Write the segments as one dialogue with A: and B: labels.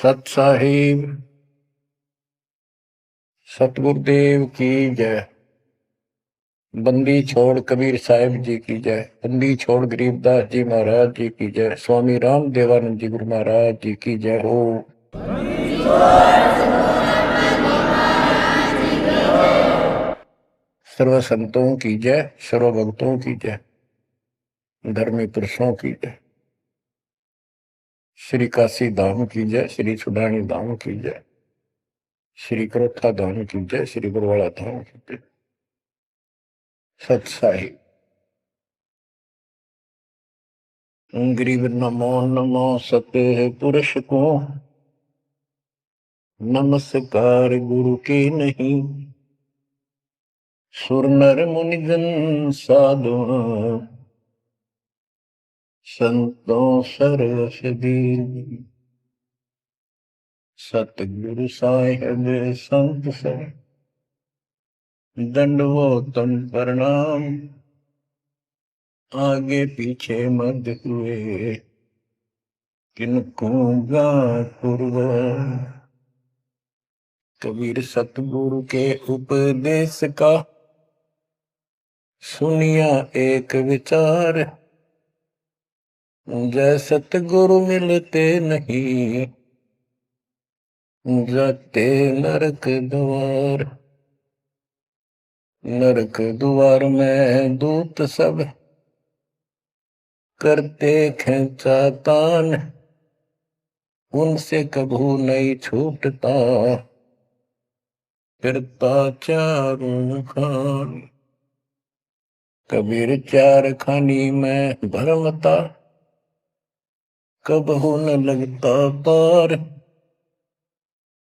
A: सत साहिब सतगुरुदेव की जय। बंदी छोड़ कबीर साहिब जी की जय। बंदी छोड़ गरीबदास जी महाराज जी की जय। स्वामी राम देवानंद जी गुरु महाराज जी की जय हो। सर्व संतों की जय, सर्व भक्तों की जय, धर्मी पुरुषों की जय। श्री काशी धाम की जय, श्री सुडानी धाम की जय, श्री करोथा धाम की जय, श्री बरवाड़ा धाम की जय। सत साहिब गरीब नमो नमो सत्य पुरुष को, नमस्कार गुरु के नहीं। सुर नर मुनिजन साधु, संतों सरसदी। सतगुरु साहिब संत सब, दंडवतन प्रणाम। आगे पीछे मत हुए, किनको पूर्व। कबीर सतगुरु के उपदेश का, सुनिया एक विचार। जय सतगुरु मिलते नहीं, जाते नरक द्वार। नरक द्वार में दूत सब, करते खिंचातान। उनसे कभू नहीं छूटता, फिरता चारों खान। कबीर चार खानी में भरमता, कबहू न लगता पार।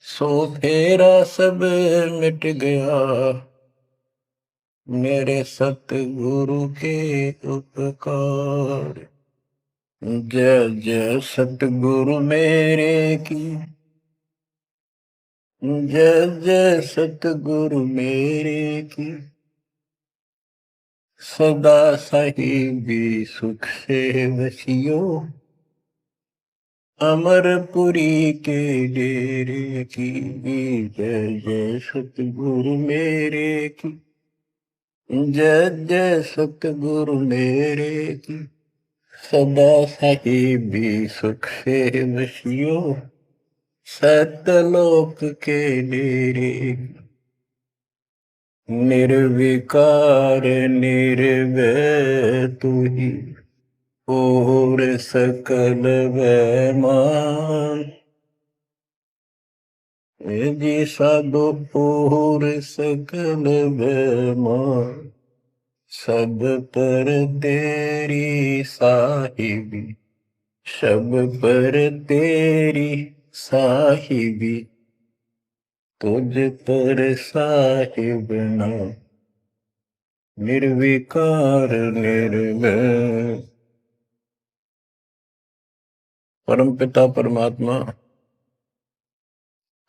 A: सो फेरा सब मिट गया, मेरे सतगुरु के उपकार। जय जय सतगुरु मेरे की, जय जय सतगुरु मेरे की। सदा साहिबी सुख से वसियो, अमरपुरी के डेरे की। जय जय सतगुरु मेरे की, जय जय सतगुरु मेरे की। सदा साहिबी सुख से वसियो, सतलोक के डेरे। निर्विकार निर्भय तू ही, और सकल वैमान। जी साधो और सकल वैमान। सब पर तेरी साहिबी, सब पर तेरी साहिबी। तुझ पर साहिब नाम, निर्विकार निर्भय। परम पिता परमात्मा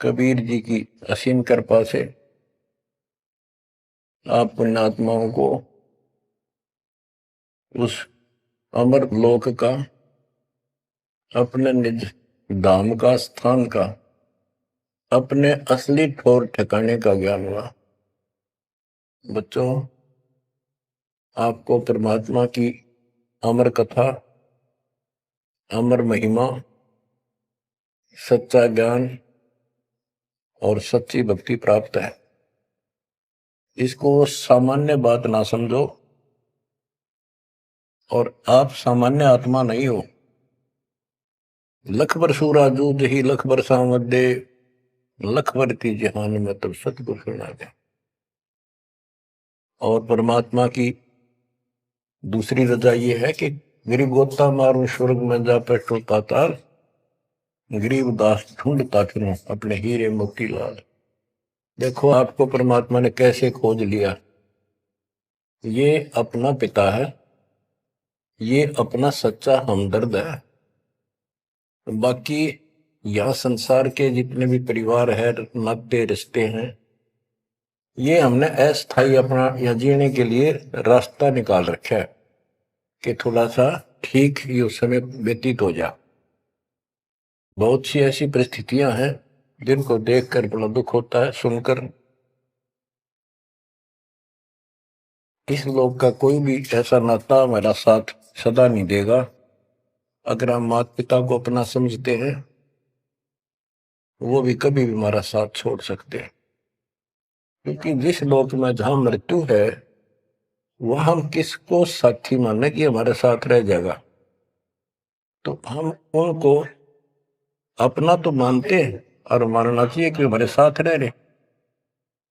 A: कबीर जी की असीम कृपा से आप पुण्यात्माओं को उस अमर लोक का, अपने निज धाम का, स्थान का, अपने असली ठोर ठिकाने का ज्ञान हुआ। बच्चों, आपको परमात्मा की अमर कथा, अमर महिमा, सच्चा ज्ञान और सच्ची भक्ति प्राप्त है। इसको सामान्य बात ना समझो, और आप सामान्य आत्मा नहीं हो। लख बर सूरा जूझ ही लख बर सामत दे, लख बर थी जहान में तब सतगुरु सुना दे। और परमात्मा की दूसरी रजा ये है कि गरीब गोता मारू स्वर्ग में जा बैठो पाताल। गरीब दास ढूंढता फिरूं अपने हीरे मोती लाल। देखो आपको परमात्मा ने कैसे खोज लिया। ये अपना पिता है, ये अपना सच्चा हमदर्द है। बाकी यह संसार के जितने भी परिवार है, नाते रिश्ते हैं, ये हमने अस्थायी अपना या जीने के लिए रास्ता निकाल रखा है कि थोड़ा सा ठीक ये समय व्यतीत हो जा। बहुत सी ऐसी परिस्थितियां हैं जिनको देखकर बड़ा दुख होता है सुनकर। इस लोक का कोई भी ऐसा नाता हमारा साथ सदा नहीं देगा। अगर हम माता पिता को अपना समझते हैं, वो भी कभी भी हमारा साथ छोड़ सकते हैं। क्योंकि जिस लोक में जहां मृत्यु है, वह हम किसको साथी माने कि हमारे साथ रह जाएगा। तो हम उनको अपना तो मानते हैं और मानना चाहिए कि हमारे साथ रह रहे,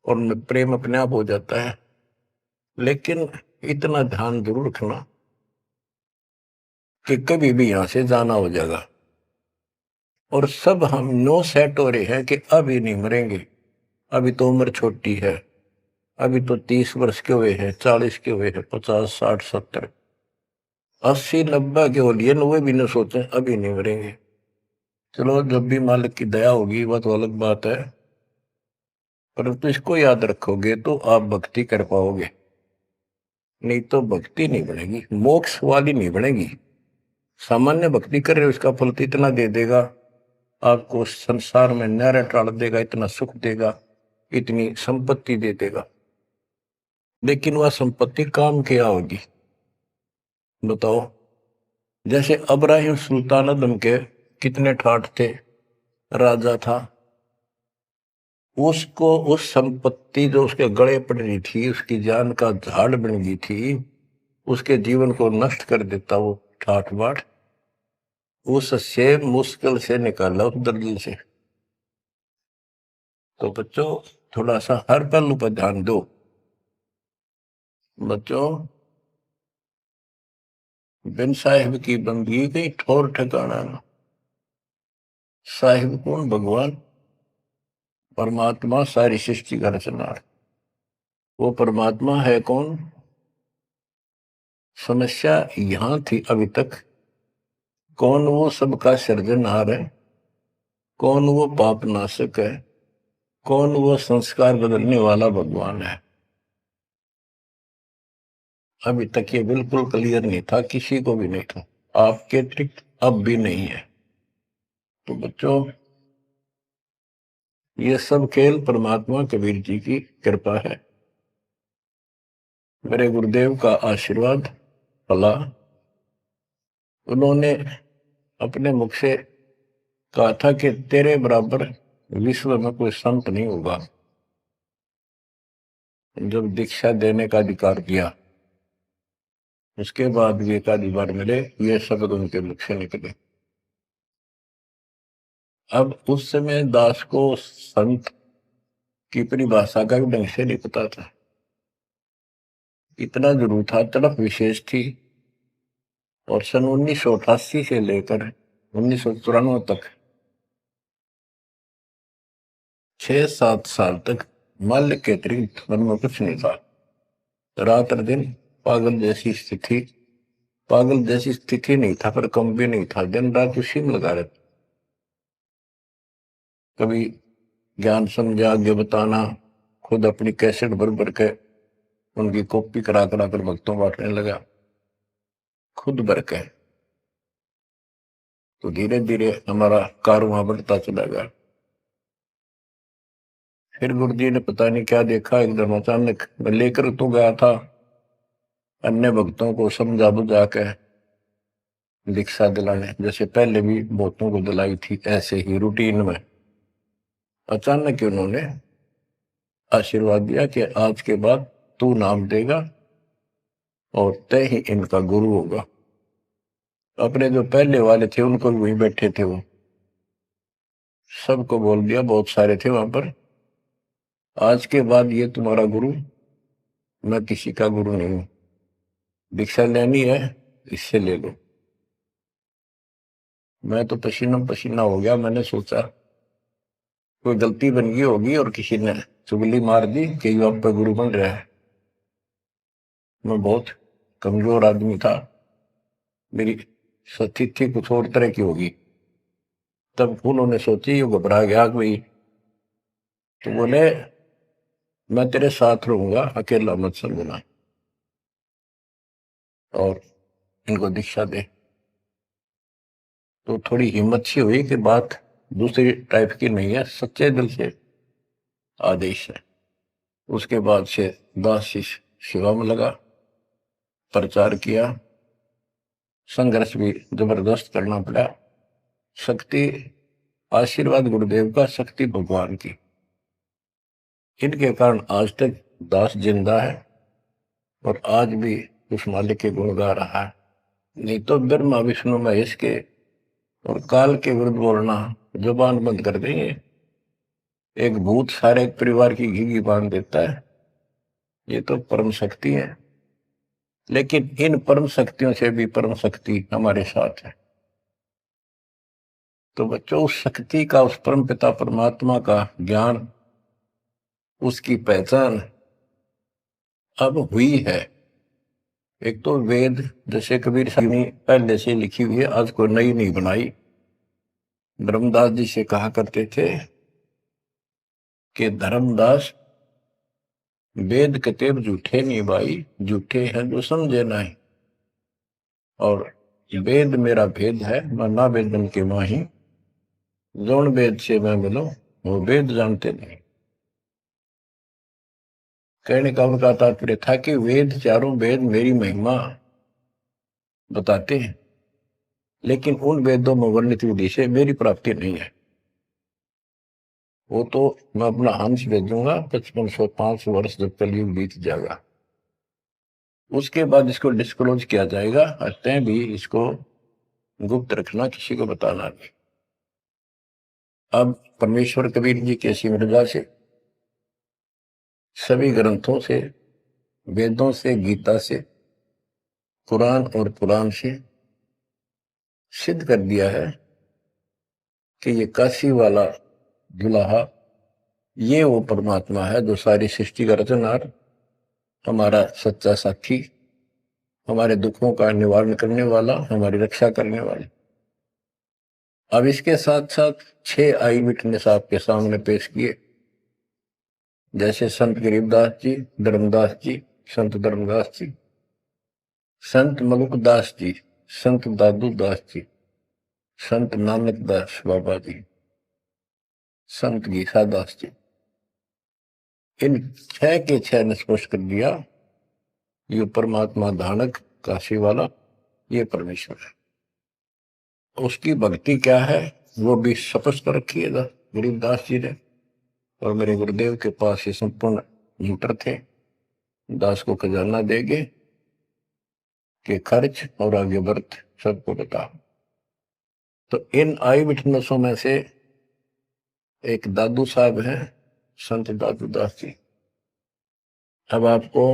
A: और प्रेम अपने आप हो जाता है। लेकिन इतना ध्यान जरूर रखना कि कभी भी यहां से जाना हो जाएगा। और सब हम नो सेट हो रहे हैं कि अभी नहीं मरेंगे, अभी तो उम्र छोटी है, अभी तो 30 वर्ष के हुए हैं, 40 के हुए हैं, 50, 60, 70, 80, 90 के हो लिए, 90 भी न सोचे अभी नहीं मरेंगे। चलो जब भी मालिक की दया होगी वह तो अलग बात है, परंतु इसको याद रखोगे तो आप भक्ति कर पाओगे। नहीं तो भक्ति नहीं बनेगी, मोक्ष वाली नहीं बनेगी। सामान्य भक्ति कर रहे हो, इसका फल तो इतना दे देगा, आपको संसार में नहरें टाल देगा, इतना सुख देगा, इतनी संपत्ति दे देगा। लेकिन वह संपत्ति काम क्या होगी बताओ। जैसे अब्राहिम सुल्तान आदम के कितने ठाठ थे, राजा था, उसको उस संपत्ति जो उसके गले पड़ रही थी, उसकी जान का झाड़ बन गई थी, उसके जीवन को नष्ट कर देता वो ठाठ बाट, उससे मुश्किल से निकाला उस दलदल से। तो बच्चों थोड़ा सा हर पहलू पर ध्यान दो। बच्चों बिन साहिब की बंदगी कहीं ठोर ठिकाना ना। साहिब कौन? भगवान परमात्मा, सारी सृष्टि का रचनार। वो परमात्मा है कौन? समस्या यहां थी अभी तक, कौन वो सबका सृजनहार है, कौन वो पाप नाशक है, कौन वो संस्कार बदलने वाला भगवान है। अभी तक ये बिल्कुल क्लियर नहीं था, किसी को भी नहीं था, आपके अतिरिक्त अब भी नहीं है। तो बच्चों ये सब खेल परमात्मा कबीर जी की कृपा है, मेरे गुरुदेव का आशीर्वाद फला। उन्होंने अपने मुख से कहा था कि तेरे बराबर विश्व में कोई संत नहीं होगा। जब दीक्षा देने का अधिकार दिया, उसके बाद भी एक आधी बार मिले, ये शब्द उनके मुख से निकले। अब उस समय दास को संत की परिभाषा का भी ढंग से नहीं पता था। इतना जरूर था, तड़प विशेष थी। और सन 1988 से लेकर 1994 तक 6-7 साल तक माल्य के अतिरिक्त मन में कुछ नहीं था। रात और दिन पागल जैसी स्थिति, पागल जैसी स्थिति नहीं था पर कम भी नहीं था, दिन रात उसी में लगा रहता। कभी ज्ञान समझा आगे बताना, खुद अपनी कैसेट भर भर के उनकी कॉपी करा करा कर भक्तों बांटने लगा, खुद भर के। तो धीरे धीरे हमारा कारवां बढ़ता चला गया। फिर गुरु जी ने पता नहीं क्या देखा, एकदम अचानक मैं लेकर तो गया था, अन्य भक्तों को समझा बुझा के दीक्षा दिलाने, जैसे पहले भी बहुतों को दिलाई थी, ऐसे ही रूटीन में। अचानक उन्होंने आशीर्वाद दिया कि आज के बाद तू नाम देगा और तय ही इनका गुरु होगा। अपने जो पहले वाले थे उनको भी वहीं बैठे थे, वो सबको बोल दिया, बहुत सारे थे वहां पर, आज के बाद ये तुम्हारा गुरु, मैं किसी का गुरु नहीं हूं। दीक्षा लेनी है इससे ले लो। मैं तो पसीना पसीना हो गया। मैंने सोचा कोई गलती बन गई होगी और किसी ने चुगली मार दी कि ये आप पे गुरु बन रहा है। मैं बहुत कमजोर आदमी था, मेरी स्थिति कुछ और तरह की होगी। तब उन्होंने सोची, ये घबरा गया कोई, तो बोले मैं तेरे साथ रहूंगा, अकेला मत समझना, और इनको दीक्षा दे। तो थोड़ी हिम्मत सी हुई कि बात दूसरी टाइप की नहीं है, सच्चे दिल से आदेश है। उसके बाद से दास शिष्य सेवा में लगा, प्रचार किया, संघर्ष भी जबरदस्त करना पड़ा। शक्ति आशीर्वाद गुरुदेव का, शक्ति भगवान की, इनके कारण आज तक दास जिंदा है और आज भी उस मालिक के गुण गा रहा है। नहीं तो ब्रह्मा विष्णु महेश के और काल के विरुद्ध बोलना जुबान बंद कर देंगे। एक भूत सारे परिवार की घी बांध देता है, ये तो परम शक्ति है। लेकिन इन परम शक्तियों से भी परम शक्ति हमारे साथ है। तो बच्चों, उस शक्ति का, उस परम पिता परमात्मा का ज्ञान, उसकी पहचान अब हुई है। एक तो वेद, जैसे कबीर साहब ने पहले से लिखी हुई है, आज कोई नई नहीं बनाई। धर्मदास जी से कहा करते थे कि धर्मदास, वेद कतेब झूठे नहीं भाई, झूठे हैं जो समझे नहीं। और वेद मेरा भेद है, मैं ना वेदन के माही, जौन वेद से मैं मिलूं वो वेद जानते नहीं। कहने का उनका तात्पर्य था कि वेद, चारों वेद मेरी महिमा बताते हैं, लेकिन उन वेदों में वर्णित विधि से मेरी प्राप्ति नहीं है। वो तो मैं अपना हंस भेजूंगा 5505 वर्ष जब कलयुग बीत जाएगा, उसके बाद इसको डिस्क्लोज किया जाएगा। तय भी इसको गुप्त रखना, किसी को बताना नहीं। अब परमेश्वर कबीर जी के मृदा से, सभी ग्रंथों से, वेदों से, गीता से, कुरान और पुराण से सिद्ध कर दिया है कि ये काशी वाला दुल्हा, ये वो परमात्मा है जो सारी सृष्टि का रचनहार, हमारा सच्चा साथी, हमारे दुखों का निवारण करने वाला, हमारी रक्षा करने वाला। अब इसके साथ साथ 6 आई विटनेस आपके सामने पेश किए, जैसे संत गरीबदास जी, धर्मदास जी, संत धर्मदास जी, संत मलुकदास जी, संत दादू दास जी, संत नानक दास बाबा जी, संत गीसा दास जी। इन 6 के 6 ने स्पष्ट कर दिया, ये परमात्मा धानक काशी वाला, ये परमेश्वर है। उसकी भक्ति क्या है वो भी स्पष्ट रखी है गरीबदास जी ने। और मेरे गुरुदेव के पास ये संपूर्ण इंटर थे, दास को खजाना देंगे कि खर्च और आगे बढ़ सबको बता। तो इन आई विटनेसों में से एक दादू साहब हैं, संत दादू दास जी। अब आपको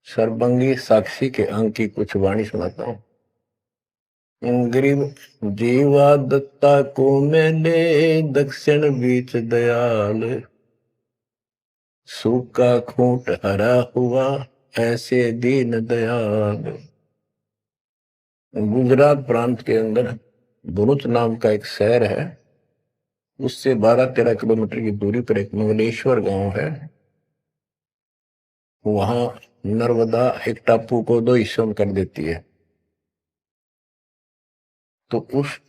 A: सर्वंगी साक्षी के अंक की कुछ वाणी सुनाता हूं। गरीब जीवा दत्ता को मैंने, दक्षिण बीच दयाल, सूखा खूंट हरा हुआ ऐसे दीन दयाल। गुजरात प्रांत के अंदर भरूच नाम का एक शहर है, उससे 12-13 किलोमीटर की दूरी पर एक मंगलेश्वर गांव है। वहां नर्मदा एक टापू को 2 हिस्सों में कर देती है। तो उस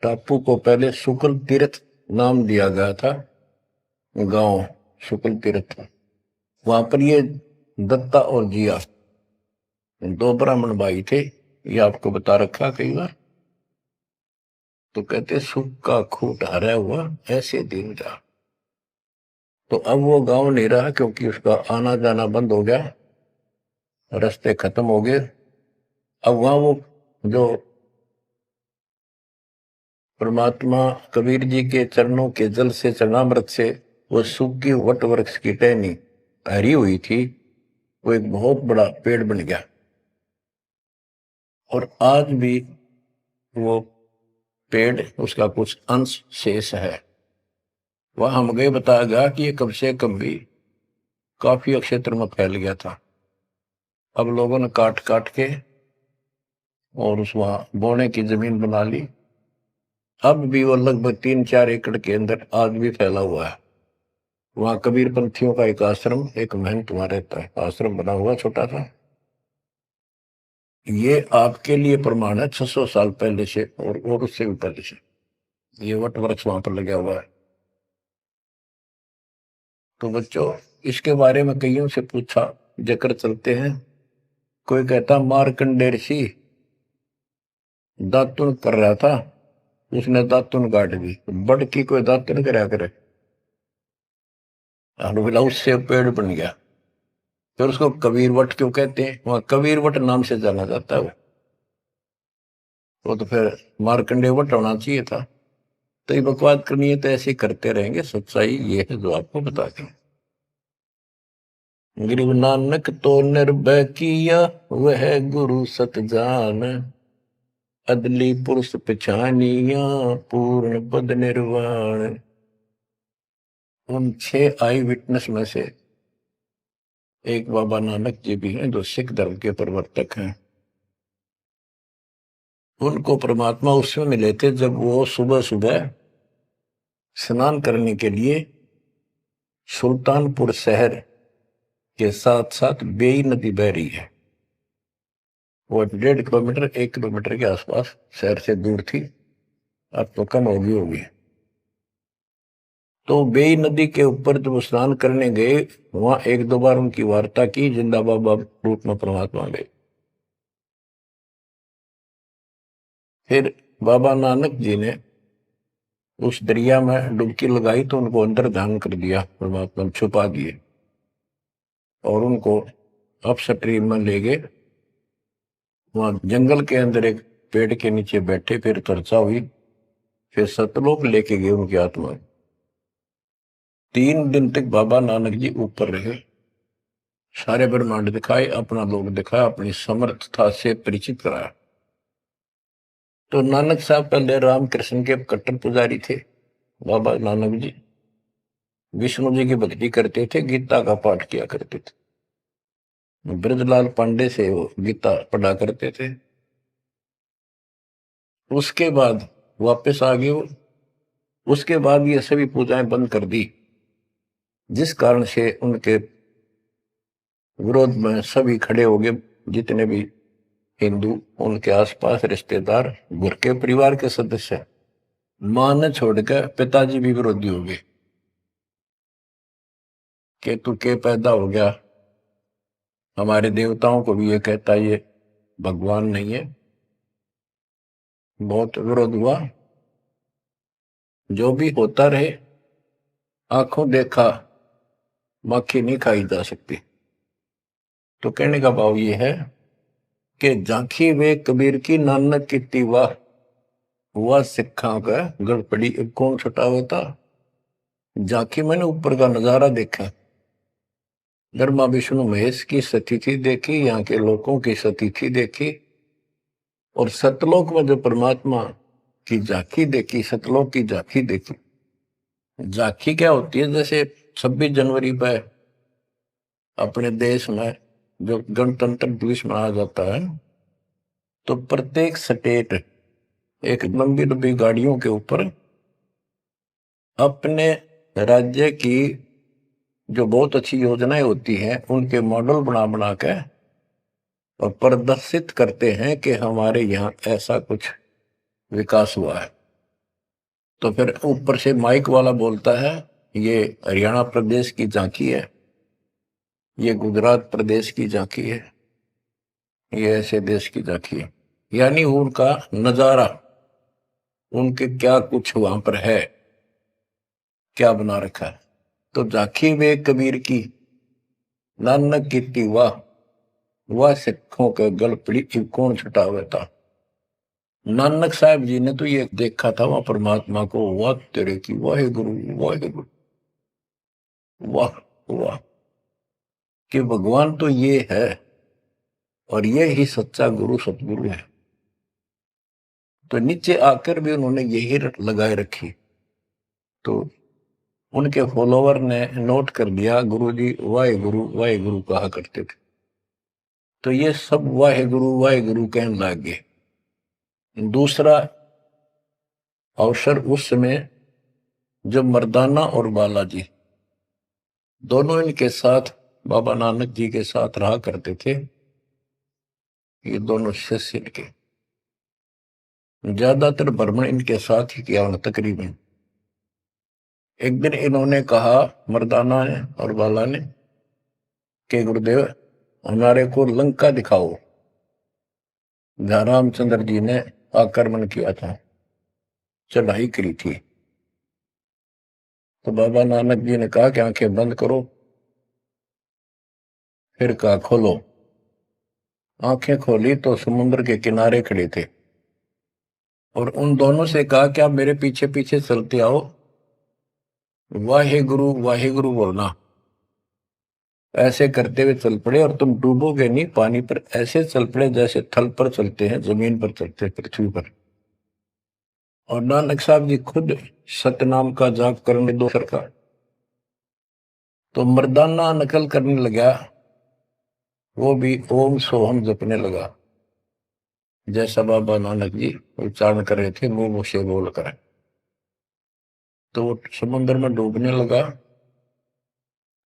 A: टापू को पहले शुक्ल तीर्थ नाम दिया गया था, गांव शुक्ल तीर्थ। वहां पर ये दत्ता और जिया 2 ब्राह्मण भाई थे, ये आपको बता रखा कई बार। तो कहते सुख का खूंट हरा हुआ ऐसे दिन जा। तो अब वो गांव नहीं रहा, क्योंकि उसका आना जाना बंद हो गया, रास्ते खत्म हो गए। अब वहां वो जो परमात्मा कबीर जी के चरणों के जल से, चरणामृत से वो सूखी वट वृक्ष की टहनी हरी हुई थी, वो एक बहुत बड़ा पेड़ बन गया। और आज भी वो पेड़, उसका कुछ अंश शेष है। वह हम गए, बताया गया कि ये कब से कब भी काफी क्षेत्र में फैल गया था। अब लोगों ने काट काट के और उस वहां बोने की जमीन बना ली। अब भी वो लगभग 3-4 एकड़ के अंदर आज भी फैला हुआ है। वहां कबीर पंथियों का एक आश्रम, एक महंत वहां रहता है, आश्रम बना हुआ छोटा सा। ये आपके लिए प्रमाण है 600 साल पहले से और उससे भी पहले से। ये वट वृक्ष वहां पर लगा हुआ है। तो बच्चों, इसके बारे में कईयों से पूछा, जिक्र चलते हैं। कोई कहता मार्कंडेय ऋषि दातुन कर रहा था, उसने दातुन काट दी। बड़ की कोई दातुन कराया करे, बोला उससे पेड़ बन गया। फिर उसको कबीर वट क्यों कहते हैं? वहां कबीर वट नाम से जाना जाता है वो तो फिर मार्कंडेय वट होना चाहिए था। तो ये बकवाद करनी है तो ऐसे ही करते रहेंगे। सच्चाई ये है जो आपको बता दें। गरीब नानक तो निर्भय किया, वह गुरु सत जान, अदली पुरुष पिछानिया, पूर्ण पद निर्वाण। उन 6 आई विटनेस में से एक बाबा नानक जी भी हैं, जो सिख धर्म के प्रवर्तक हैं। उनको परमात्मा उसमें मिले थे जब वो सुबह सुबह स्नान करने के लिए सुल्तानपुर शहर के साथ साथ बेई नदी बह रही है, वो 1.5 किलोमीटर 1 किलोमीटर के आसपास शहर से दूर थी, अब तो कम होगी। तो बेई नदी के ऊपर जब स्नान करने गए, वहां 1-2 बार उनकी वार्ता की, जिंदा बाबा रूप में परमात्मा गए। फिर बाबा नानक जी ने उस दरिया में डुबकी लगाई तो उनको अंदर ध्यान कर दिया, परमात्मा छुपा दिए और उनको अपस्ट्रीम में ले गए। वहां जंगल के अंदर एक पेड़ के नीचे बैठे, फिर चर्चा हुई, फिर सतलोक लेके गए उनकी आत्मा। 3 दिन तक बाबा नानक जी ऊपर रहे, सारे ब्रह्मांड दिखाए, अपना लोक दिखाया, अपनी समर्थता से परिचित कराया। तो नानक साहब पहले रामकृष्ण के कट्टर पुजारी थे। बाबा नानक जी विष्णु जी की भक्ति करते थे, गीता का पाठ किया करते थे। ब्रजलाल पांडे से वो गीता पढ़ा करते थे। उसके बाद वापस आ गए वो। उसके बाद ये सभी पूजाएं बंद कर दी, जिस कारण से उनके विरोध में सभी खड़े हो गए, जितने भी हिंदू, उनके आसपास रिश्तेदार, घर के परिवार के सदस्य। मां ने छोड़कर पिताजी भी विरोधी हो गए कि तू के पैदा हो गया, हमारे देवताओं को भी ये कहता ये भगवान नहीं है। बहुत विरोध हुआ। जो भी होता रहे, आंखों देखा मक्खी नहीं खाई जा सकती। तो कहने का भाव ये है कि झांकी वे कबीर की नानक की वाह, हुआ सिखा का गड़पड़ी कौन छुटावा था। झांकी मैंने ऊपर का नजारा देखा, ब्रह्मा विष्णु महेश की स्थिति देखी, यहाँ के लोगों की स्थिति देखी, और सतलोक में जो परमात्मा की झांकी देखी, सतलोक की झांकी देखी। झांकी क्या होती है? जैसे 26 जनवरी पर अपने देश में जो गणतंत्र दिवस मनाया जाता है, तो प्रत्येक स्टेट एक लंबी लंबी गाड़ियों के ऊपर अपने राज्य की जो बहुत अच्छी योजनाएं होती हैं उनके मॉडल बना बना के और प्रदर्शित करते हैं कि हमारे यहाँ ऐसा कुछ विकास हुआ है। तो फिर ऊपर से माइक वाला बोलता है ये हरियाणा प्रदेश की झांकी है, ये गुजरात प्रदेश की झांकी है, ये ऐसे देश की झांकी है। यानी उनका नजारा, उनके क्या कुछ वहां पर है, क्या बना रखा है। तो झांकी वे कबीर की नानक की वाह, वह सिखों के गल पड़ी कौन छुटावे था। नानक साहब जी ने तो ये देखा था वहां परमात्मा को, वाह तेरे की वाहे गुरु वाहे गुरु, वाह वाह, कि भगवान तो ये है और ये ही सच्चा गुरु सतगुरु है। तो नीचे आकर भी उन्होंने यही लगाए रखी। तो उनके फॉलोवर ने नोट कर दिया, गुरु जी वाहे गुरु कहा करते थे। तो ये सब वाहे गुरु कहने लग गए। दूसरा अवसर उस समय जब मर्दाना और बालाजी दोनों इनके साथ बाबा नानक जी के साथ रहा करते थे, ये दोनों शिष्य इनके। ज्यादातर भ्रमण इनके साथ ही किया उन्होंने तकरीबन। एक दिन इन्होंने कहा, मर्दाना ने और बाला ने, कि गुरुदेव हमारे को लंका दिखाओ, जहां रामचंद्र जी ने आक्रमण किया था, चढ़ाई करी थी। तो बाबा नानक जी ने कहा कि आंखें बंद करो, फिर कहा खोलो। आंखें खोली तो समुद्र के किनारे खड़े थे, और उन दोनों से कहा कि आप मेरे पीछे पीछे चलते आओ, वाहे गुरु बोलना। ऐसे करते हुए चल पड़े, और तुम डूबोगे नहीं पानी पर, ऐसे चल पड़े जैसे थल पर चलते हैं, जमीन पर चलते हैं, पृथ्वी पर। और नानक साहब जी खुद सतनाम का जाप करने दो सरकार, तो मर्दाना नकल करने लगा, वो भी ओम सोहम जपने लगा, जैसा बाबा नानक जी उच्चारण कर रहे थे मुंह से बोल कर। तो वो समुद्र में डूबने लगा।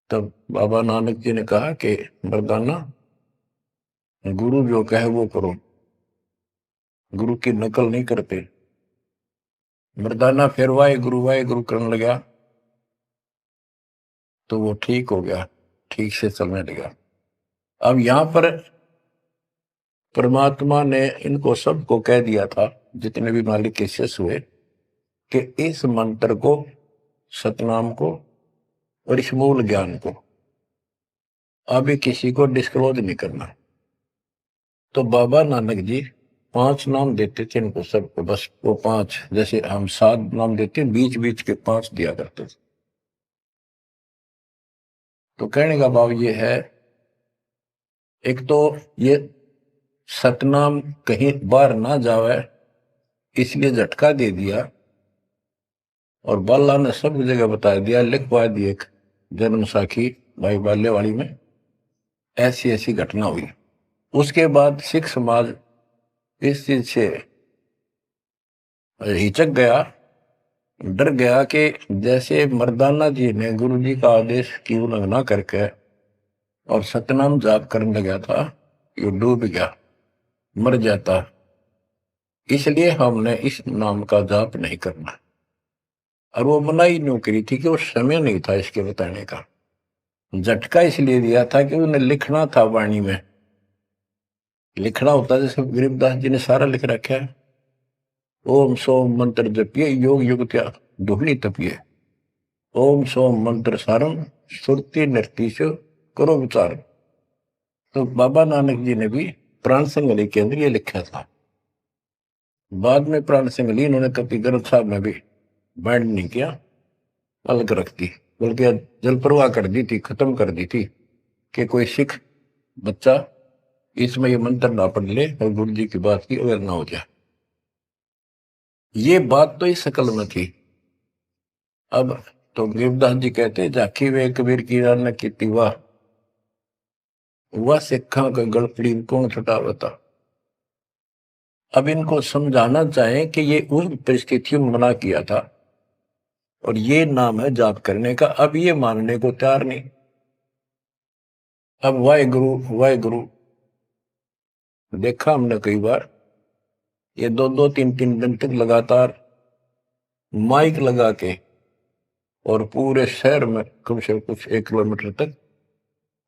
A: तब बाबा नानक जी ने कहा कि मर्दाना, गुरु जो कहे वो करो, गुरु की नकल नहीं करते। मर्दाना फिर वाहे गुरु करने लगा, तो वो ठीक हो गया, ठीक से चलने लगा। अब यहां पर परमात्मा ने इनको सबको कह दिया था, जितने भी मालिक के शिष्य हुए, कि इस मंत्र को, सतनाम को और इस मूल ज्ञान को अभी किसी को डिस्क्लोज नहीं करना। तो बाबा नानक जी 5 नाम देते थे इनको सबको, बस वो 5, जैसे हम 7 नाम देते हैं, बीच बीच के 5 दिया करते थे। तो कहने का भाव ये है, एक तो ये सतनाम कहीं बाहर ना जावे, इसलिए झटका दे दिया, और बाला ने सब जगह बता दिया, लिखवा दी एक जन्म साखी भाई बाल्यवाड़ी में, ऐसी ऐसी घटना हुई। उसके बाद सिख समाज इस चीज से हिचक गया, डर गया, कि जैसे मर्दाना जी ने गुरु जी का आदेश की उल्लंघना करके और सतनाम जाप करने लगा था, ये डूब गया, मर जाता, इसलिए हमने इस नाम का जाप नहीं करना। और वो मनाही नहीं करी थी कि वो समय नहीं था इसके बताने का। झटका इसलिए दिया था कि उन्हें लिखना था वाणी में, लिखना होता जैसे गरीबदास जी ने सारा लिख रखा है, ओम सोम मंत्र जपिए, योग युग त्याग दुहनी तपिए, ओम सोम मंत्र सारम, सुरति नृतीश करो विचार। तो बाबा नानक जी ने भी प्राण संगली के अंदर ये लिखा था। बाद में प्राण संगली इन्होंने कभी ग्रंथ साहब में भी बैंड नहीं किया, अलग रख दी, बल्कि जल प्रवाह कर दी थी, खत्म कर दी थी, कि कोई सिख बच्चा इसमें ये मंत्र ना पढ़ ले और गुरु जी की बात की अवेयर ना हो जाए। ये बात तो इस शकल में थी। अब तो गरीबदास जी कहते, झाकी वे कबीर की रान की वाह, वह सिखा का गड़पड़ी कौन छुटावता। अब इनको समझाना चाहें कि ये उस परिस्थितियों में मना किया था, और ये नाम है जाप करने का। अब ये मानने को तैयार नहीं। अब वाहे गुरु देखा हमने कई बार, ये 2-2, 3-3 दिन तक लगातार माइक लगा के, और पूरे शहर में कम से कम कुछ 1 किलोमीटर तक,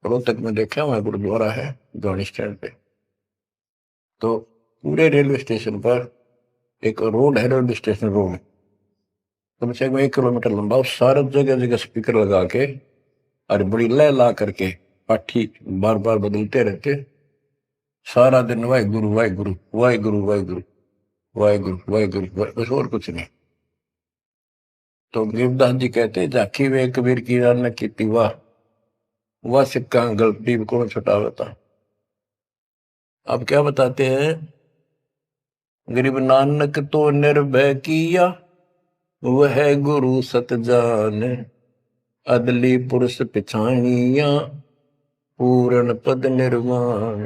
A: रोहतक में देखा, वहां गुरुद्वारा है गाड़ी स्टैंड पे, तो पूरे रेलवे स्टेशन पर एक रोड है, रेलवे स्टेशन रोड, कम से कम 1 किलोमीटर लंबा, उस सारे जगह जगह स्पीकर लगा के और बड़ी लय ला करके पाठी बार बार बदलते रहते, सारा दिन वाहे गुरु बस और कुछ नहीं। तो गरीबदास जी कहते, झाकी वे कबीर की रान की वाह, वह सिक्का गलती कौन छुटावता। अब क्या बताते हैं, गरीब नानक तो निर्भय किया, वह गुरु सत जान, अदली पुरुष पिछाणिया, पूर्ण पद निर्वाण।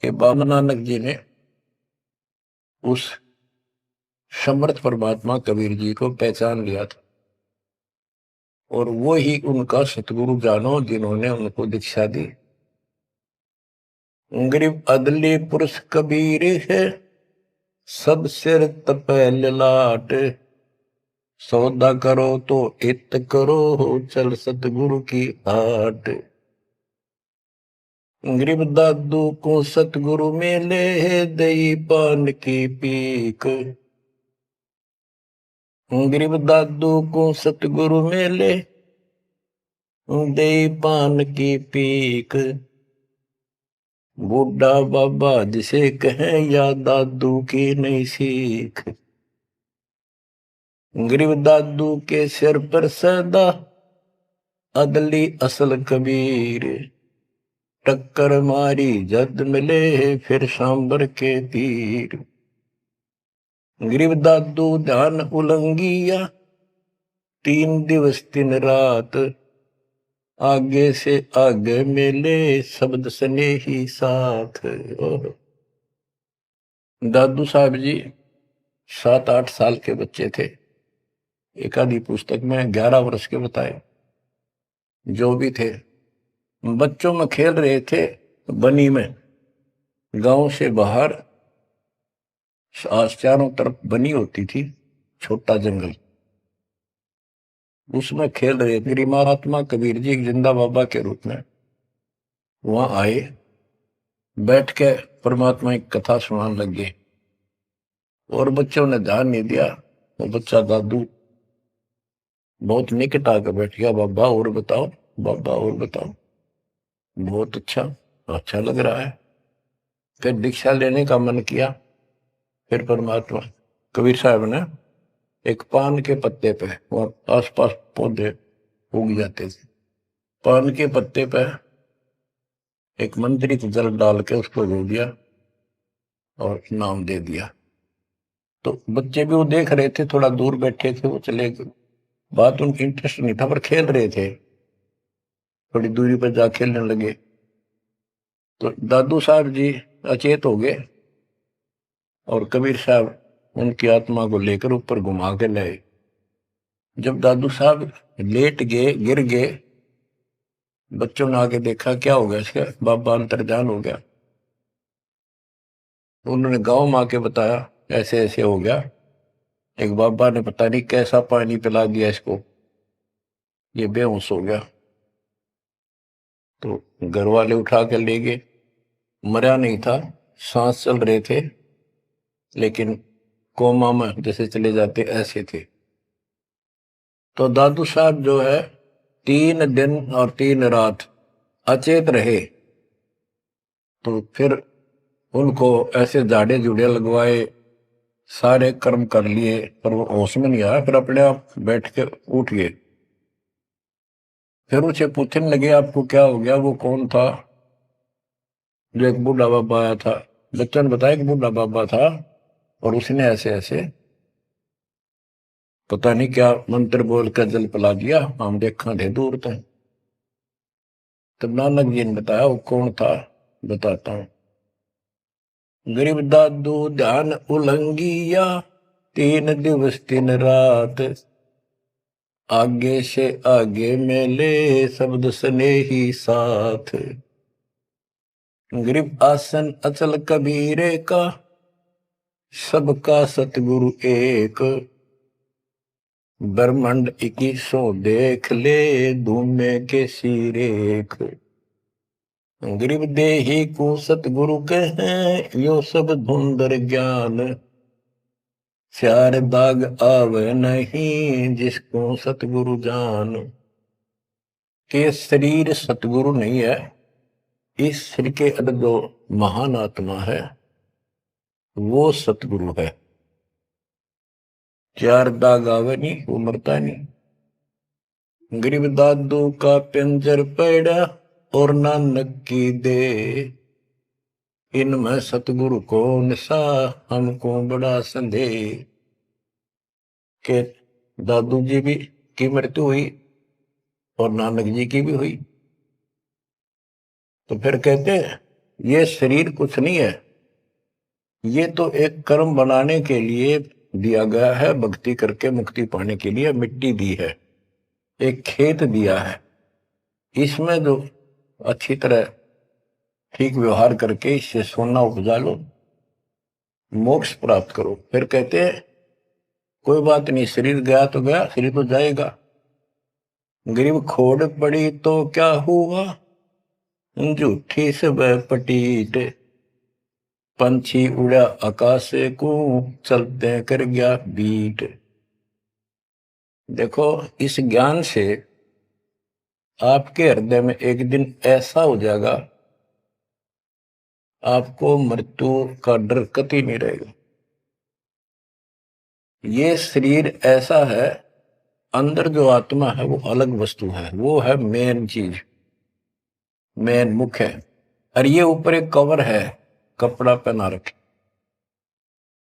A: के बाबा नानक जी ने उस समर्थ परमात्मा कबीर जी को पहचान लिया था, और वो ही उनका सतगुरु जानो, जिन्होंने उनको दीक्षा दी। गरीब अदली पुरुष कबीर है, सब सिर तपै ललाट। सौदा करो तो इत करो, चल सतगुरु की हाट। गरीब दादू को सतगुरु मेले, दई पान की पीक। गरीब दादू को सतगुरु मेले, दई पान की पीक। बूढ़ा बाबा जिसे कहें, या दादू की नई सीख। गरीब दादू के सिर पर सदा, अदली असल कबीर। टक्कर मारी जद मिले, फिर सांबर के तीर। गरीब दादू ध्यान उलंगिया, 3 दिवस 3 रात। आगे से आगे मेले, शब्द सने ही साथ। दादू साहब जी 7-8 साल के बच्चे थे। एक आधी पुस्तक में 11 वर्ष के बताए। जो भी थे, बच्चों में खेल रहे थे बनी में। गांव से बाहर चारों तरफ बनी होती थी, छोटा जंगल, उसमें खेल रहे। मेरी महात्मा कबीर जी जिंदा बाबा के रूप में वहां आए, बैठ के परमात्मा की कथा सुनाने लगे और बच्चों ने ध्यान नहीं दिया। वो बच्चा दादू बहुत निकट आकर बैठ गया, बाबा और बताओ, बाबा और बताओ। बहुत अच्छा, अच्छा लग रहा है। फिर दीक्षा लेने का मन किया। फिर परमात्मा कबीर साहब ने एक पान के पत्ते पे, और आसपास पौधे उग जाते थे, पान के पत्ते पे एक मंत्रित जल डाल के उसको धो दिया और नाम दे दिया। तो बच्चे भी वो देख रहे थे, थोड़ा दूर बैठे थे, वो चले गए। बात उनकी इंटरेस्ट नहीं था, पर खेल रहे थे। थोड़ी दूरी पर जा खेलने लगे तो दादू साहब जी अचेत हो गए और कबीर साहब उनकी आत्मा को लेकर ऊपर घुमा के लाए। जब दादू साहब लेट गए, गिर गए, बच्चों ने आके देखा क्या हो गया इसका, बाबा अंतर्ध्यान हो गया। उन्होंने गांव में आके बताया ऐसे ऐसे हो गया। एक बाबा ने पता नहीं कैसा पानी पिला दिया इसको, ये बेहोश हो गया। तो घर वाले उठा के ले गए। मरा नहीं था, सांस चल रहे थे, लेकिन कोमा में जैसे चले जाते ऐसे थे। तो दादू साहब जो है 3 दिन और 3 रात अचेत रहे। तो फिर उनको ऐसे झाड़े जुड़े लगवाए, सारे कर्म कर लिए, पर वो होश में नहीं आया। फिर अपने आप बैठ के उठ गए। फिर उसे पूछने लगे आपको क्या हो गया, वो कौन था। जो एक बूढ़ा बाबा आया था। बच्चों ने बताया कि बूढ़ा बाबा था और उसने ऐसे ऐसे पता नहीं क्या मंत्र बोल कर जल पिला दिया, हम देखा थे दूर थे। तब नानक जी ने बताया वो कौन था, बताता हूं। गरीब दादू ध्यान उलंगिया, 3 दिवस 3 रात। आगे से आगे मेले, शब्द सने ही साथ। गरीब आसन अचल कबीरे का, सबका सतगुरु एक। ब्रह्मांड 2100 देख ले, धूमे के सिरेख। गरीब देही को सतगुरु कहें, यो सब धुंधर ज्ञान। चार दाग आवे नहीं, जिसको सतगुरु जान। के शरीर सतगुरु नहीं है, इस शरीर के अंदर जो महान आत्मा है वो सतगुरु है। 4 दाग आवे नहीं, वो मरता नहीं। गरीब दादू का पिंजर पड़ा, और नानक की दे। इनमें सतगुरु को निशा, हमको बड़ा संदेह। के दादू जी भी की मृत्यु हुई और नानक जी की भी हुई। तो फिर कहते हैं ये शरीर कुछ नहीं है, ये तो एक कर्म बनाने के लिए दिया गया है, भक्ति करके मुक्ति पाने के लिए मिट्टी दी है, एक खेत दिया है। इसमें जो अच्छी तरह ठीक व्यवहार करके इससे सोना उपजा लो, मोक्ष प्राप्त करो। फिर कहते हैं कोई बात नहीं, शरीर गया तो गया, शरीर तो जाएगा। गरीब खोड़ पड़ी तो क्या हुआ, झूठी सब पटीट, पंछी उड़ा आकाश को, चलते कर गया बीट। देखो, इस ज्ञान से आपके हृदय में एक दिन ऐसा हो जाएगा, आपको मृत्यु का डर कतई नहीं रहेगा। ये शरीर ऐसा है, अंदर जो आत्मा है वो अलग वस्तु है, वो है मेन चीज, मेन मुख्य है। और ये ऊपर एक कवर है, कपड़ा पहना रखे।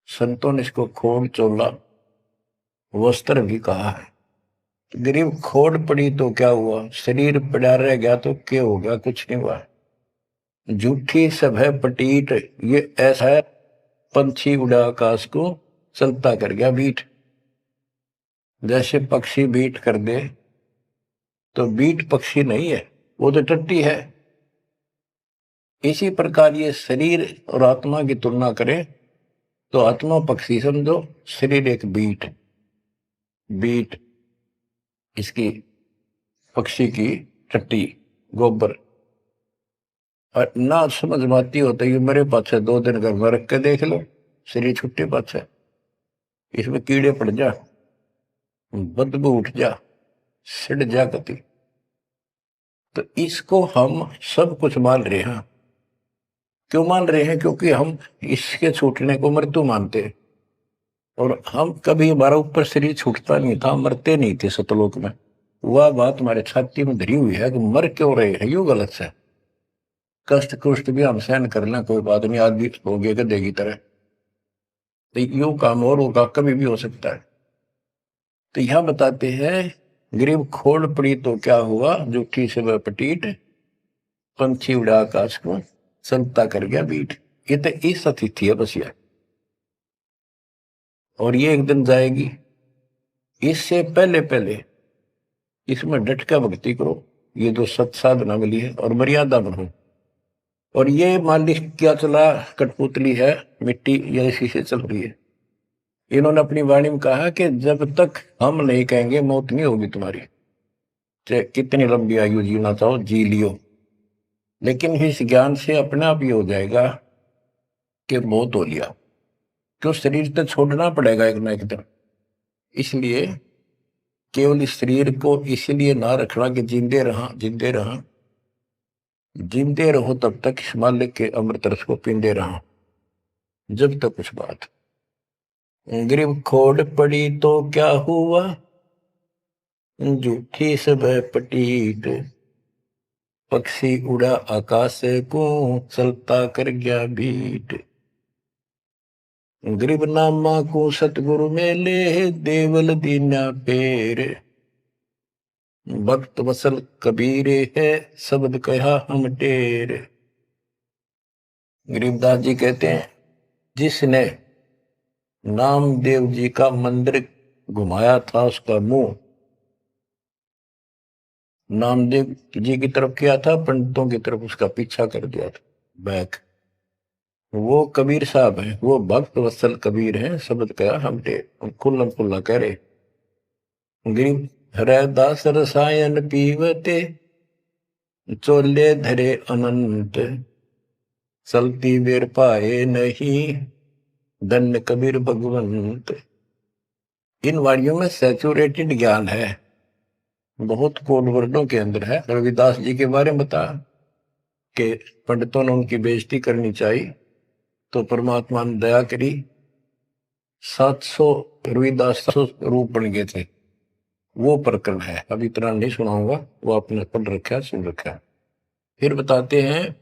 A: संतों ने इसको खोड़ चोला वस्त्र भी कहा है। गरीब खोड़ पड़ी तो क्या हुआ, शरीर पड़ा रह गया तो क्या हो गया, कुछ नहीं हुआ। झूठी सब है पटीट, ये ऐसा है पंछी उड़ा आकाश को, चलता कर गया बीट। जैसे पक्षी बीट कर दे तो बीट पक्षी नहीं है, वो तो टट्टी है। इसी प्रकार ये शरीर और आत्मा की तुलना करें तो आत्मा पक्षी समझो, शरीर एक बीट, बीट इसकी पक्षी की टट्टी, गोबर। और ना समझ में आती होता है मेरे पास 2 दिन घर में रख के देख लो, शरीर छुट्टी पास है, इसमें कीड़े पड़ जा, बदबू उठ जा, सिड़ जा कति। तो इसको हम सब कुछ मान रहे हैं। क्यों मान रहे हैं, क्योंकि हम इसके छूटने को मृत्यु मानते हैं। और हम कभी, हमारा ऊपर शरीर छूटता नहीं था, मरते नहीं थे सतलोक में। वह बात हमारे छाती में धरी हुई है कि मर क्यों रहे हैं, यू गलत है। कष्ट कुष्ट भी हम सहन कर लें, कोई बात नहीं, आदमी हो गए गधे की तरह, तो यू काम और होगा, कभी भी हो सकता है। तो यहां बताते हैं गरीब खोड़ पड़ी तो क्या हुआ, जूठी से वह पटीट, पंछी उड़ा आकाश को, चलता कर गया बीट। ये तो इस अतिथि है बस, यह और ये एक दिन जाएगी। इससे पहले पहले इसमें डट कर भक्ति करो, ये जो सत साधना मिली है, और मर्यादा बनो। और ये मालिक क्या चला, कठपुतली है, मिट्टी या इसी से चल रही है। इन्होंने अपनी वाणी में कहा कि जब तक हम नहीं कहेंगे मौत नहीं होगी तुम्हारी, चाहे कितनी लंबी आयु जीना चाहो जी लियो। लेकिन इस ज्ञान से अपने आप ये हो जाएगा कि मौत हो लिया, क्यों शरीर तो छोड़ना पड़ेगा एक ना एक दिन। इसलिए केवल इस शरीर को इसलिए ना रखना कि जिंदे रहा, जिंदे रहा, जिंदे रहो तब तक इस मालिक के अमृत रस को पींदे रहा, जब तक कुछ बात। गरीब खोड़ पड़ी तो क्या हुआ, जूठी सब पटीट, पक्षी उड़ा आकाश को, चलता कर गया भीट। गरीब नामा को सतगुरु मेले, देवल दीना पेर, भक्त वसल कबीरे है, शब्द कहा हम टेर। गरीबदास जी कहते हैं जिसने नामदेव जी का मंदिर घुमाया था उसका मुंह नामदेव जी की तरफ किया था, पंडितों की तरफ उसका पीछा कर दिया था, बैक। वो कबीर साहब हैं, वो भक्त वत्सल कबीर हैं, शब्द कहा हम टेर, खुल्लम खुल्ला कह रहे। गरीब हरदास रसायन पीवते, चोले धरे अनंत, चलती बेर पाए नहीं, धन्य कबीर भगवंत। इन वाणियों में सैचुरेटेड ज्ञान है, बहुत कोड वर्डों के अंदर है। रविदास जी के बारे में बता कि पंडितों ने उनकी बेइज्जती करनी चाहिए तो परमात्मा ने दया करी, 700 रविदास 700 रूप बन गए थे। वो प्रकरण है, अभी इतना नहीं सुनाऊंगा, वो आपने पढ़ रखा है, सुन रखा है। फिर बताते हैं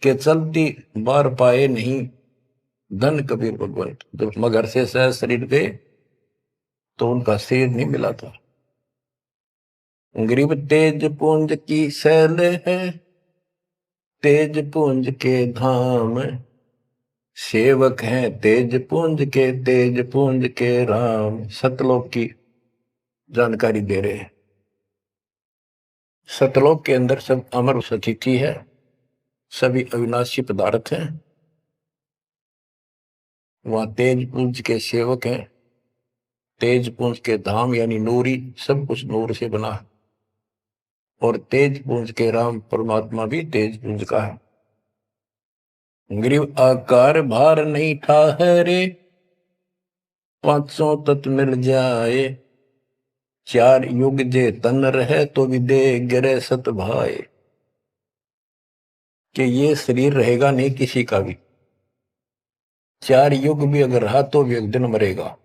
A: कि चलती बार पाए नहीं, धन कबीर भगवंत। जब मगर से सह शरीर गए तो उनका शरीर नहीं मिला था। गरीब तेज पुंज की शैल है, तेज पुंज के धाम, सेवक हैं तेज पुंज के, तेज पुंज के राम। सतलोक की जानकारी दे रहे हैं। सतलोक के अंदर सब अमर अतिथि है, सभी अविनाशी पदार्थ हैं। वहां तेज पुंज के सेवक हैं। तेज पुंज के धाम यानी नूरी, सब कुछ नूर से बना है। और तेज पुंज के राम परमात्मा भी तेज पुंज का है। ग्रीव आकार भार नहीं ठाहरे, पांचों तत्व मिल जाए। चार युग जे तन रहे तो भी दे गिरे सत भाए। कि ये शरीर रहेगा नहीं किसी का भी, चार युग भी अगर रहा तो भी एक दिन मरेगा।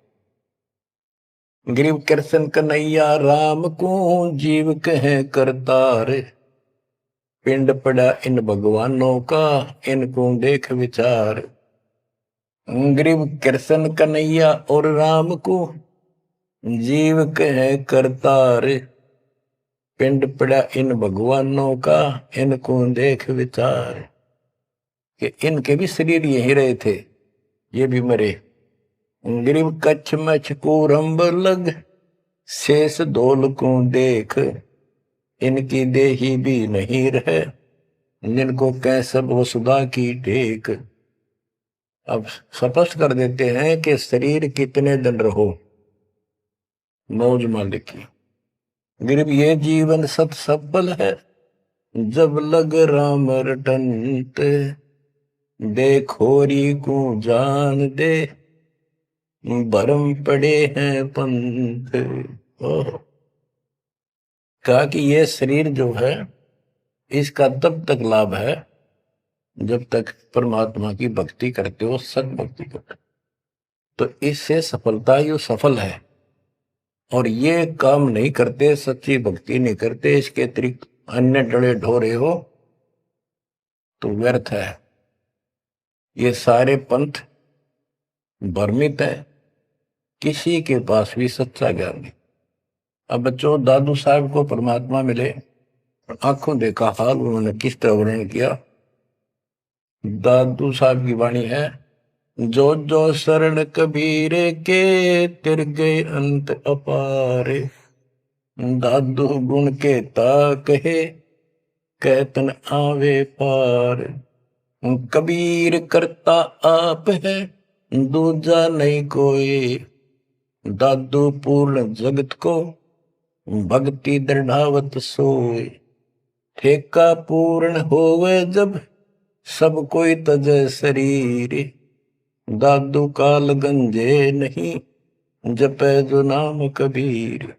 A: ग्रीव कृष्ण कन्हैया राम को जीव कहे करतार। पिंड पड़ा इन भगवानों का, इनको देख विचार। ग्रीव कृष्ण कन्हैया और राम को जीव कहे करतार। पिंड पड़ा इन भगवानों का, इनको देख विचार। कि इनके भी शरीर यही रहे थे, ये भी मरे। ग्रीव कच्छ मछ कूरंब लग, शेष धोल को देख। इनकी देही भी नहीं रहे, जिनको कह सब वसुधा की टेक। अब स्पष्ट कर देते हैं कि शरीर कितने दिन रहो, मौज मालिक की। गिरब ये जीवन सत सफल है, जब लग राम रटंत। देखोरी को जान दे, भरम पड़े हैं पंथ। कहा कि ये शरीर जो है इसका तब तक लाभ है जब तक परमात्मा की भक्ति करते हो, सत भक्ति करते हो, तो इससे सफलता ही सफल है। और ये काम नहीं करते, सच्ची भक्ति नहीं करते, इसके अतिरिक्त अन्य डले ढोरे हो तो व्यर्थ है। ये सारे पंथ भ्रमित है, किसी के पास भी सच्चा ज्ञान नहीं। अब बच्चों, दादू साहब को परमात्मा मिले, आंखों देखा हाल उन्होंने किस तरह वर्णन किया। दादू साहब की वाणी है, जो जो शरण कबीर के, तिर गए अंत अपारे। दादू गुण के ता कहे, कहतन आवे पार। कबीर करता आप है, दूजा नहीं कोई। दादू पूर्ण जगत को, भक्ति दृढ़ावत सोए। ठेका पूर्ण होवे जब, सब कोई तजे शरीर। दादू काल गंजे नहीं, जपे जो नाम कबीर।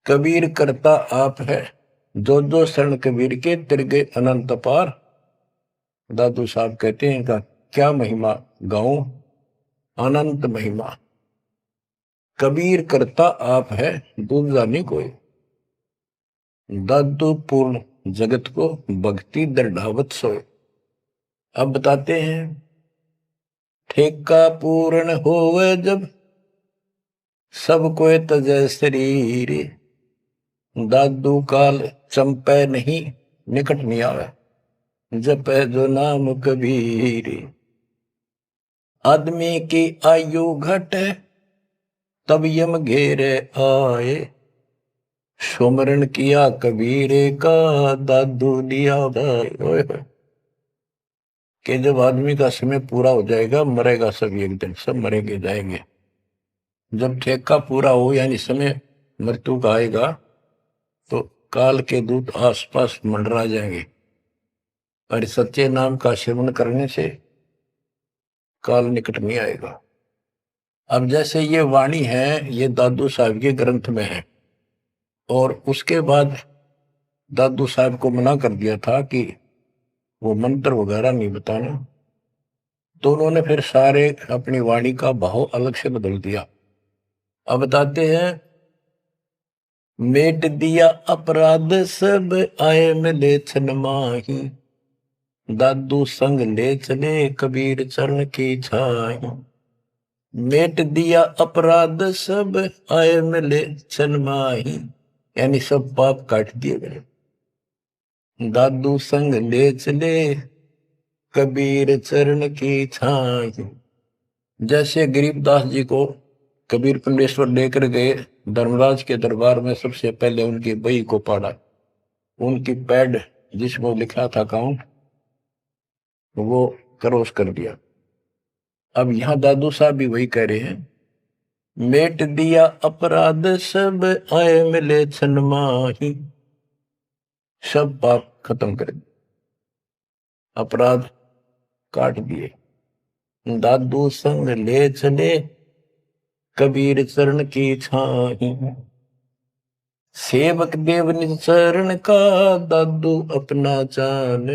A: कबीर करता आप है, जो जो शरण कबीर के तिर गए अनंत पार। दादू साहब कहते हैं का क्या महिमा गाऊं, अनंत महिमा। कबीर करता आप है, दूसरा नहीं कोई। दादू पूर्ण जगत को, भक्ति दृढ़ावत सोए। अब बताते हैं, ठेका पूर्ण होवे जब, सब कोई तजय शरीर। दादू काल चंपे नहीं, निकट नहीं आवे। जपे जो नाम कबीर। आदमी की आयु घटे, तब यम घेरे आए। सुमरण किया कबीरे का, दादू दिया दाए। कि जब आदमी का समय पूरा हो जाएगा, मरेगा सब एक दिन, सब मरेंगे जाएंगे। जब ठेका पूरा हो यानी समय मृत्यु का आएगा, तो काल के दूत आसपास मंडरा जाएंगे। और सच्चे नाम का सेवन करने से काल निकट नहीं आएगा। अब जैसे ये वाणी है, ये दादू साहब के ग्रंथ में है, और उसके बाद दादू साहब को मना कर दिया था कि वो मंत्र वगैरह नहीं बताना, तो उन्होंने फिर सारे अपनी वाणी का भाव अलग से बदल दिया। अब बताते हैं, मेट दिया अपराध सब, आए मिले छन माही। दादू संग ले चले, कबीर चरण की छाई। मेट दिया अपराध सब, आए मिले छन माही। यानी सब पाप काट दिए गए। दादू संग ले चले, कबीर चरण की छाई। जैसे गरीबदास जी को कबीर पिंडेश्वर लेकर गए धर्मराज के दरबार में, सबसे पहले उनकी बही को पढ़ा, उनकी पैड जिसमें लिखा था काउंट, वो क्रॉस कर दिया। अब यहां दादू साहब भी वही कह रहे हैं, मेट दिया अपराध सब आए मिले छन माही, सब पाप खत्म कर दिए, अपराध काट दिए। दादू संग ले चले कबीर चरण की छाही, सेवक देव निज चरण का दादू अपना जान,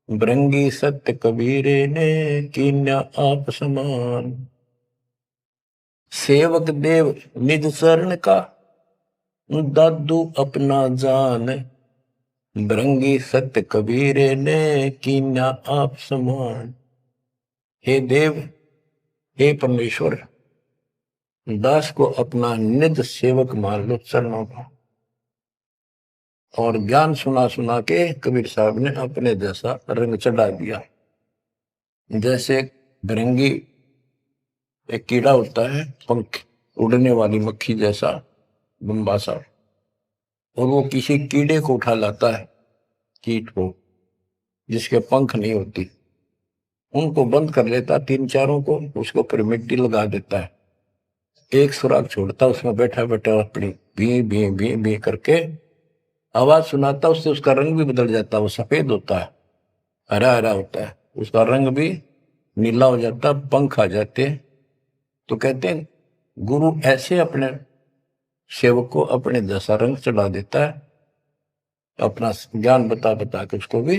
A: भृंगी सत्य कबीरे ने कीन्या आप समान। सेवक देव निज चरण का दादू अपना जान, भृंगी सत्य कबीरे ने कीन्या आप समान। हे देव, हे परमेश्वर, दास को अपना निज सेवक मान लो चरणों का। और ज्ञान सुना सुना के कबीर साहब ने अपने जैसा रंग चढ़ा दिया। जैसे भृंगी एक कीड़ा होता है, पंख उड़ने वाली मक्खी जैसा लंबा सा, और वो किसी कीड़े को उठा लाता है, कीट को जिसके पंख नहीं होती, उनको बंद कर लेता, तीन चारों को, उसको फिर मिट्टी लगा देता है, एक सुराग छोड़ता, उसमें बैठा बैठा अपनी भी भी भी भी करके आवाज सुनाता, उससे उसका रंग भी बदल जाता, वो सफेद होता है, हरा हरा होता है, उसका रंग भी नीला हो जाता, पंख आ जाते हैं। तो कहते हैं गुरु ऐसे अपने सेवक को अपने जैसा रंग चढ़ा देता है, अपना ज्ञान बता बता के उसको भी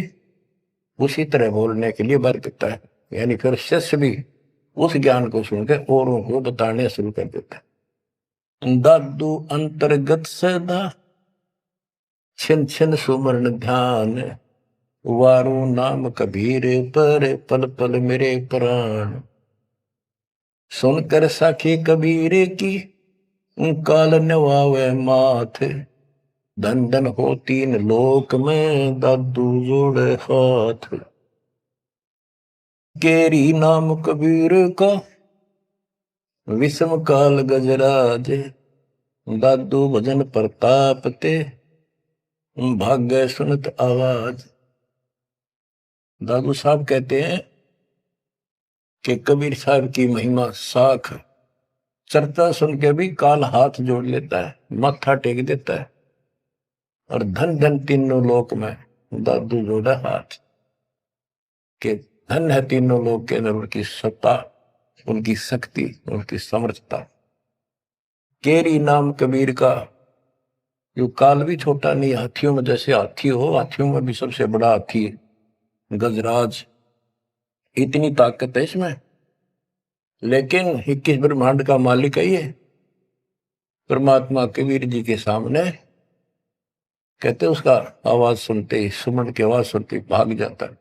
A: उसी तरह बोलने के लिए बर देता है। यानी फिर शिष्य भी उस ज्ञान को सुनकर औरों को बताने शुरू कर देता है। दादू अंतर्गत सदा छिन छिन सुमरण ध्यान, वारू नाम कबीर पर पल पल मेरे प्राण। सुनकर साखी कबीर की काल नवावे माथ, धन धन हो तीन लोक में दादू जोड़े हाथ। केरी नाम कबीर का विषम काल गजराज, दादू भजन प्रताप ते भाग्य सुनत आवाज। दादू साहब कहते हैं कि कबीर साहब की महिमा साख, चर्चा सुन के भी काल हाथ जोड़ लेता है, माथा टेक देता है, और धन धन तीनों लोक में दादू जोड़ा हाथ। के धन है तीनों लोक के अंदर उनकी सत्ता, उनकी शक्ति, उनकी समर्थता। केरी नाम कबीर का, जो काल भी छोटा नहीं, हाथियों में जैसे हाथी हो, हाथियों में भी सबसे बड़ा हाथी है गजराज, इतनी ताकत है इसमें। लेकिन 21 ब्रह्मांड का मालिक है ये परमात्मा, कबीर जी के सामने कहते उसका आवाज सुनते ही, सुमन की आवाज सुनते ही भाग जाता है।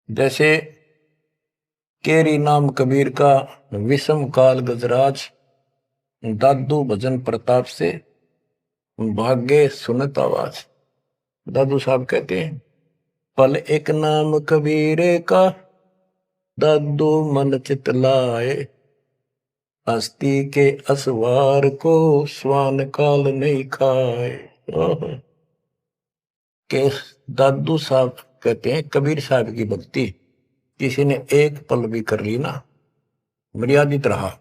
A: जैसे केरी नाम कबीर का विषम काल गजराज, दादू भजन प्रताप से भाग्य सुनत आवाज। दादू साहब कहते हैं पल एक नाम कबीर का, दादू मन चित लाए, हस्ती के असवार को स्वान काल नहीं खाए। के दादू साहब कहते हैं कबीर साहब की भक्ति किसी ने एक पल भी कर ली ना, मर्यादित रहा,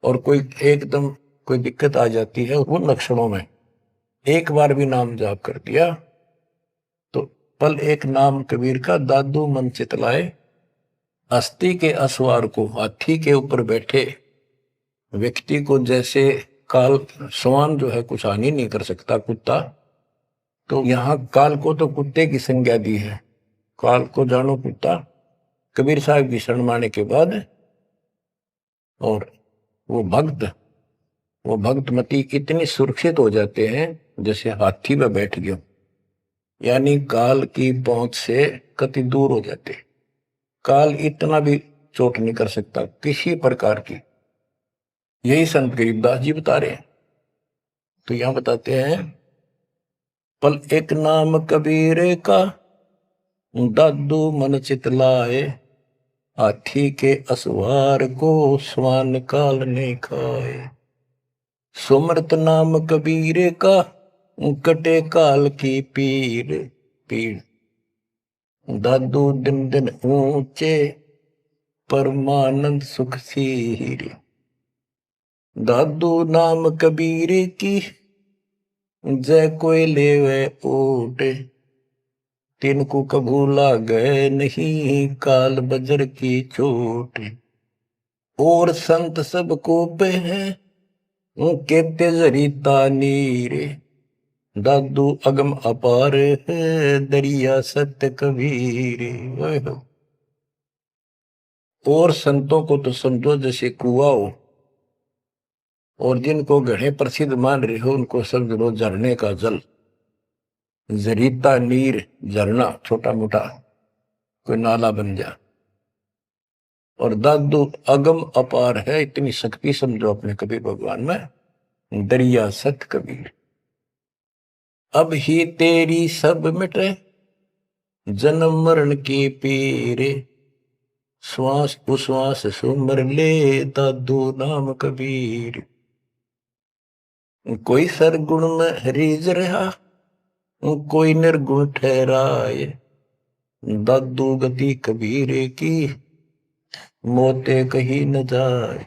A: और कोई एकदम कोई दिक्कत आ जाती है उन लक्षणों में, एक बार भी नाम जाप कर दिया तो पल एक नाम कबीर का, दादू मन चितलाए, अस्थि के असवार को, हाथी के ऊपर बैठे व्यक्ति को जैसे काल, स्वान जो है कुछ हानि नहीं कर सकता, कुत्ता, तो यहां काल को तो कुत्ते की संज्ञा दी है, काल को जानो कुत्ता। कबीर साहब की शरण माने के बाद और वो भक्तमती इतने सुरक्षित हो जाते हैं जैसे हाथी में बैठ गए, यानी काल की पहुंच से कति दूर हो जाते। काल इतना भी चोट नहीं कर सकता किसी प्रकार की, यही संत गरीबदास जी बता रहे हैं। तो यहां बताते हैं पल एक नाम कबीर का, दादू मन चितलाए, हाथी के असवार को स्वान काल ने खाए। सुमरत नाम कबीर का, कटे काल की पीर। दादू दिन दिन ऊंचे परमानंद सुख सीरे। दादू नाम कबीर की जय कोई लेवे ओटे। तिनको कबू लागे नहीं काल बजर की चोट। और संत सब को पे है उनके तेजरीता नीरे। दादू अगम अपार है दरिया सत्य कबीर। और संतों को तो समझो जैसे कुआ हो, और जिनको घड़े प्रसिद्ध मान रहे हो उनको समझ लो झरने का जल। जरीता नीर झरना छोटा मोटा कोई नाला बन जा। और दादू अगम अपार है, इतनी शक्ति समझो अपने कबीर भगवान में। दरिया सत कबीर अब ही तेरी सब मिटे जन्म मरण की पीरे। श्वास उश्वास सुमर ले दादू नाम कबीर। कोई सरगुण में रीझ रहा कोई निर्गुण ठहराए। दादू गति कबीर की मोते कहीं न जाए।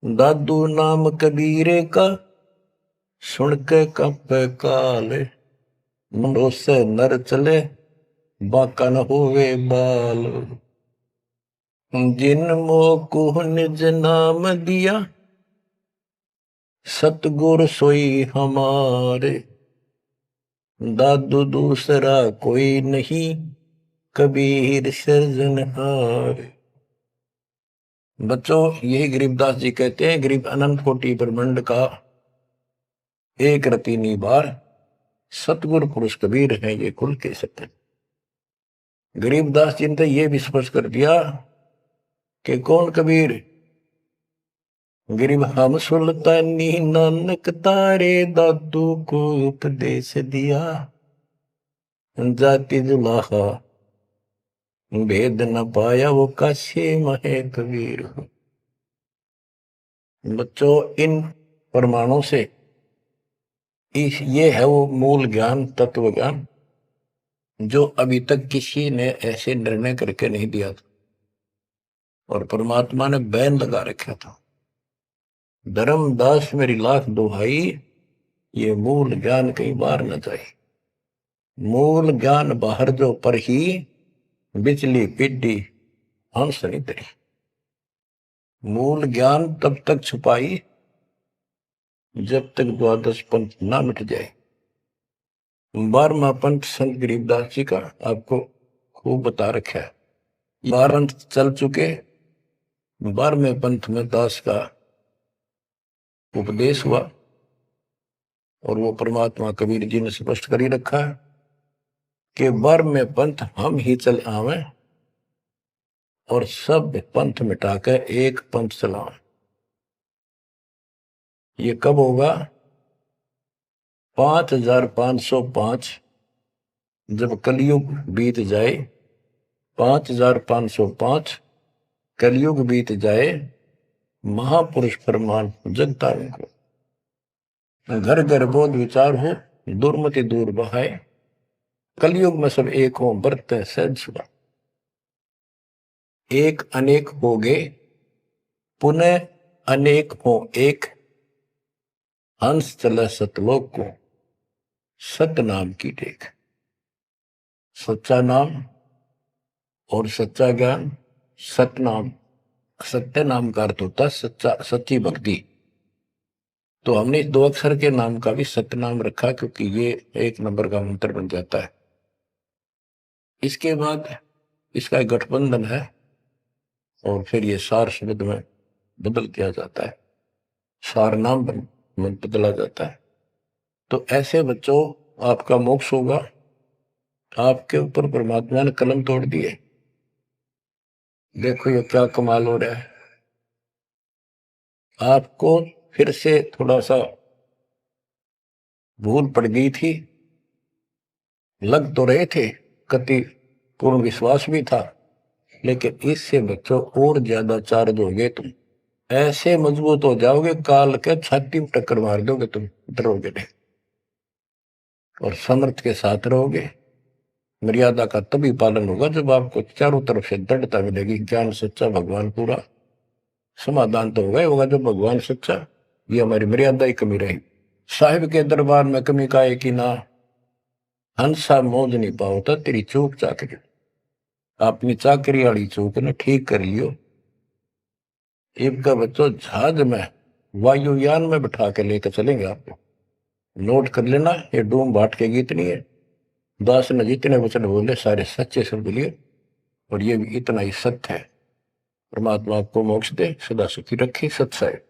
A: दादू नाम कबीरे का सुन के कंपे काले। मुंडो से नर चले बाका न होवे बाल। जिन मोह निज नाम दिया सतगुर सोई हमारे। दादू दूसरा कोई नहीं कबीर सृजनहार। बच्चों यही गरीबदास जी कहते हैं, गरीब अनंत कोटि ब्रह्मांड का एक रति निबार सतगुरु पुरुष कबीर है ये कुल के सत्य। गरीबदास जी ने ये भी स्पष्ट कर दिया कि कौन कबीर। गरीब हम सुल्तानी नानक तारे दादू को उपदेश दिया। जाति जुलाहा भेद न पाया वो काशी महे कबीर। बच्चों इन प्रमाणों से ये है वो मूल ज्ञान तत्व ज्ञान जो अभी तक किसी ने ऐसे निर्णय करके नहीं दिया था और परमात्मा ने बैन लगा रखा था। धर्मदास मेरी लाख दुहाई ये मूल ज्ञान कहीं बाहर न जाए। मूल ज्ञान बाहर जो पर ही बिजली पिड्डी हंस नहीं तरी। मूल ज्ञान तब तक छुपाई जब तक द्वादश पंथ ना मिट जाए। 12वां पंथ संत गरीबदास जी का आपको खूब बता रखा है। 12 पंथ चल चुके, 12वें पंथ में दास का उपदेश हुआ और वो परमात्मा कबीर जी ने स्पष्ट कर ही रखा है कि 12वें पंथ हम ही चल आवे और सब पंथ मिटाकर एक पंथ चलावे। ये कब होगा? 5505 जब कलयुग बीत जाए। 5505 कलयुग बीत जाए। महापुरुष फरमान जगता को घर घर बोध विचार हो दुर्मति दूर बहाए। कलयुग में सब एक हो बरते सहज सुबह। एक अनेक हो गए पुनः अनेक हो एक। हंस चले सतलोक को सत नाम की टेक। सच्चा नाम और सच्चा ज्ञान। सतनाम सत्य नाम का अर्थ होता है सच्चा सच्ची भक्ति। तो हमने इस 2 अक्षर के नाम का भी सत्य नाम रखा क्योंकि ये 1 नंबर का मंत्र बन जाता है। इसके बाद इसका एक गठबंधन है और फिर ये सार शब्द में बदल दिया जाता है। सार नाम बदला जाता है। तो ऐसे बच्चों आपका मोक्ष होगा। आपके ऊपर परमात्मा ने कलम तोड़ दिए। देखो ये क्या कमाल हो रहा है। आपको फिर से थोड़ा सा भूल पड़ गई थी। लग तो रहे थे, कति पूर्ण विश्वास भी था, लेकिन इससे बच्चों और ज्यादा चार्ज हो गए तुम। ऐसे मजबूत हो जाओगे काल के छाती में टक्कर मार दोगे तुम, डरोगे नहीं और समर्थ के साथ रहोगे। मर्यादा का तभी पालन होगा जब आपको चारों तरफ से दृढ़ता मिलेगी। ज्ञान सच्चा, भगवान पूरा। समाधान तो होगा जब भगवान सच्चा। ये हमारी मर्यादा ही कमी रही। साहिब के दरबार में कमी का है कि ना, हंसा मौज नहीं पाओ था तेरी चूक चाकरी। अपनी चाकरी वाली चूक ने ठीक कर लियो। इनका बच्चों जहाज में, वायुयान में बिठा के लेकर चलेंगे आपको। नोट कर लेना, ये डूम बाट के गीत नहीं है। दास ने जितने वचन बोले सारे सच्चे शब्द लिए, और ये भी इतना ही सत्य है। परमात्मा आपको मोक्ष दे, सदा सुखी रखे। सत्य है।